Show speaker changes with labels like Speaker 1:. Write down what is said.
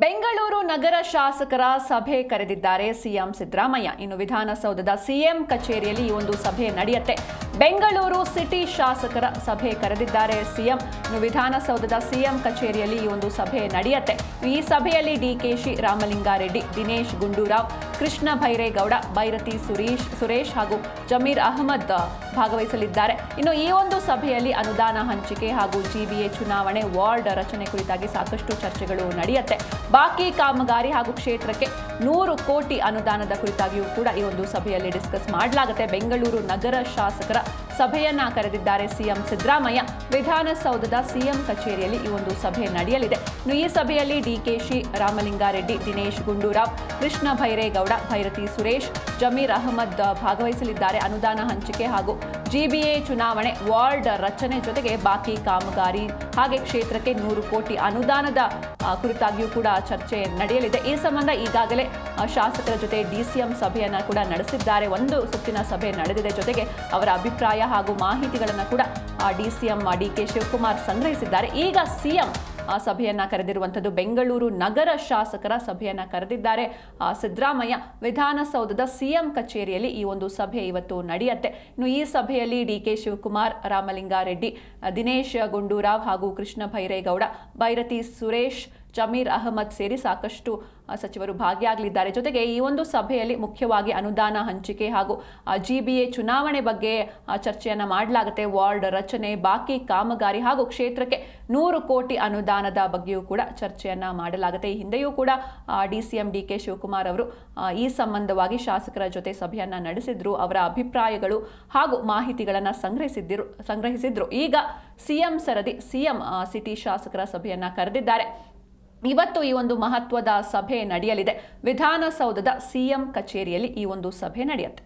Speaker 1: ಬೆಂಗಳೂರು ನಗರ ಶಾಸಕರ ಸಭೆ ಕರೆದಿದ್ದಾರೆ ಸಿಎಂ ಸಿದ್ದರಾಮಯ್ಯ. ಇನ್ನು ವಿಧಾನಸೌಧದ ಸಿಎಂ ಕಚೇರಿಯಲ್ಲಿ ಈ ಒಂದು ಸಭೆ ನಡೆಯುತ್ತೆ. ಬೆಂಗಳೂರು ಸಿಟಿ ಶಾಸಕರ ಸಭೆ ಕರೆದಿದ್ದಾರೆ ಸಿಎಂ. ಇನ್ನು ವಿಧಾನಸೌಧದ ಸಿಎಂ ಕಚೇರಿಯಲ್ಲಿ ಈ ಒಂದು ಸಭೆ ನಡೆಯುತ್ತೆ. ಈ ಸಭೆಯಲ್ಲಿ ಡಿಕೆಶಿ, ರಾಮಲಿಂಗಾರೆಡ್ಡಿ, ದಿನೇಶ್ ಗುಂಡೂರಾವ್, ಕೃಷ್ಣ ಭೈರೇಗೌಡ, ಬೈರತಿ ಸುರೇಶ್ ಹಾಗೂ ಜಮೀರ್ ಅಹಮದ್ ಭಾಗವಹಿಸಲಿದ್ದಾರೆ. ಇನ್ನು ಈ ಒಂದು ಸಭೆಯಲ್ಲಿ ಅನುದಾನ ಹಂಚಿಕೆ ಹಾಗೂ ಜಿಬಿಎ ಚುನಾವಣೆ ವಾರ್ಡ್ ರಚನೆ ಕುರಿತಾಗಿ ಸಾಕಷ್ಟು ಚರ್ಚೆಗಳು ನಡೆಯುತ್ತೆ. ಬಾಕಿ ಕಾಮಗಾರಿ ಹಾಗೂ ಕ್ಷೇತ್ರಕ್ಕೆ 100 ಕೋಟಿ ಅನುದಾನದ ಕುರಿತಾಗಿಯೂ ಕೂಡ ಈ ಒಂದು ಸಭೆಯಲ್ಲಿ ಡಿಸ್ಕಸ್ ಮಾಡಲಾಗುತ್ತೆ. ಬೆಂಗಳೂರು ನಗರ ಶಾಸಕರ ಸಭೆಯನ್ನ ಕರೆದಿದ್ದಾರೆ ಸಿಎಂ ಸಿದ್ದರಾಮಯ್ಯ. ವಿಧಾನಸೌಧದ ಸಿಎಂ ಕಚೇರಿಯಲ್ಲಿ ಈ ಒಂದು ಸಭೆ ನಡೆಯಲಿದೆ. ಇನ್ನು ಈ ಸಭೆಯಲ್ಲಿ ಡಿಕೆಶಿ, ರಾಮಲಿಂಗಾರೆಡ್ಡಿ, ದಿನೇಶ್ ಗುಂಡೂರಾವ್, ಕೃಷ್ಣ ಭೈರೇಗೌಡ, ಬೈರತಿ ಸುರೇಶ್, ಜಮೀರ್ ಅಹಮದ್ ಭಾಗವಹಿಸಲಿದ್ದಾರೆ. ಅನುದಾನ ಹಂಚಿಕೆ ಹಾಗೂ ಜಿಬಿಎ ಚುನಾವಣೆ ವಾರ್ಡ್ ರಚನೆ ಜೊತೆಗೆ ಬಾಕಿ ಕಾಮಗಾರಿ ಹಾಗೆ ಕ್ಷೇತ್ರಕ್ಕೆ 100 ಕೋಟಿ ಅನುದಾನದ ಕುರಿತಾಗಿಯೂ ಕೂಡ ಚರ್ಚೆ ನಡೆಯಲಿದೆ. ಈ ಸಂಬಂಧ ಈಗಾಗಲೇ ಶಾಸಕರ ಜೊತೆ ಡಿಸಿಎಂ ಸಭೆಯನ್ನ ಕೂಡ ನಡೆಸಿದ್ದಾರೆ. ಒಂದು ಸುತ್ತಿನ ಸಭೆ ನಡೆದಿದೆ. ಜೊತೆಗೆ ಅವರ ಅಭಿಪ್ರಾಯ ಹಾಗೂ ಮಾಹಿತಿಗಳನ್ನು ಕೂಡ ಡಿಸಿಎಂ ಡಿಕೆ ಶಿವಕುಮಾರ್ ಸಂಗ್ರಹಿಸಿದ್ದಾರೆ. ಈಗ ಸಿಎಂ ಸಭೆಯನ್ನ ಕರೆದಿರುವಂಥದ್ದು. ಬೆಂಗಳೂರು ನಗರ ಶಾಸಕರ ಸಭೆಯನ್ನ ಕರೆದಿದ್ದಾರೆ ಸಿದ್ದರಾಮಯ್ಯ. ವಿಧಾನಸೌಧದ ಸಿಎಂ ಕಚೇರಿಯಲ್ಲಿ ಈ ಒಂದು ಸಭೆ ಇವತ್ತು ನಡೆಯುತ್ತೆ. ಇನ್ನು ಈ ಸಭೆಯಲ್ಲಿ ಡಿಕೆ ಶಿವಕುಮಾರ್, ರಾಮಲಿಂಗಾರೆಡ್ಡಿ, ದಿನೇಶ್ ಗುಂಡೂರಾವ್ ಹಾಗೂ ಕೃಷ್ಣ ಭೈರೇಗೌಡ, ಬೈರತಿ ಸುರೇಶ್, ಜಮೀರ್ ಅಹಮದ್ ಸೇರಿ ಸಾಕಷ್ಟು ಸಚಿವರು ಭಾಗಿಯಾಗಲಿದ್ದಾರೆ. ಜೊತೆಗೆ ಈ ಒಂದು ಸಭೆಯಲ್ಲಿ ಮುಖ್ಯವಾಗಿ ಅನುದಾನ ಹಂಚಿಕೆ ಹಾಗೂ ಜಿಬಿಎ ಚುನಾವಣೆ ಬಗ್ಗೆ ಚರ್ಚೆಯನ್ನ ಮಾಡಲಾಗುತ್ತೆ. ವಾರ್ಡ್ ರಚನೆ, ಬಾಕಿ ಕಾಮಗಾರಿ ಹಾಗೂ ಕ್ಷೇತ್ರಕ್ಕೆ 100 ಕೋಟಿ ಅನುದಾನದ ಬಗ್ಗೆಯೂ ಕೂಡ ಚರ್ಚೆಯನ್ನ ಮಾಡಲಾಗುತ್ತೆ. ಈ ಹಿಂದೆಯೂ ಕೂಡ ಡಿಸಿಎಂ ಡಿಕೆ ಶಿವಕುಮಾರ್ ಅವರು ಈ ಸಂಬಂಧವಾಗಿ ಶಾಸಕರ ಜೊತೆ ಸಭೆಯನ್ನ ನಡೆಸಿದ್ರು. ಅವರ ಅಭಿಪ್ರಾಯಗಳು ಹಾಗೂ ಮಾಹಿತಿಗಳನ್ನು ಸಂಗ್ರಹಿಸಿದ್ರು. ಈಗ ಸಿಎಂ ಸರದಿ ಸಿಎಂ ಸಿಟಿ ಶಾಸಕರ ಸಭೆಯನ್ನ ಕರೆದಿದ್ದಾರೆ. ಇವತ್ತು ಈ ಒಂದು ಮಹತ್ವದ ಸಭೆ ನಡೆಯಲಿದೆ. ವಿಧಾನಸೌಧದ ಸಿಎಂ ಕಚೇರಿಯಲ್ಲಿ ಈ ಒಂದು ಸಭೆ ನಡೆಯುತ್ತೆ.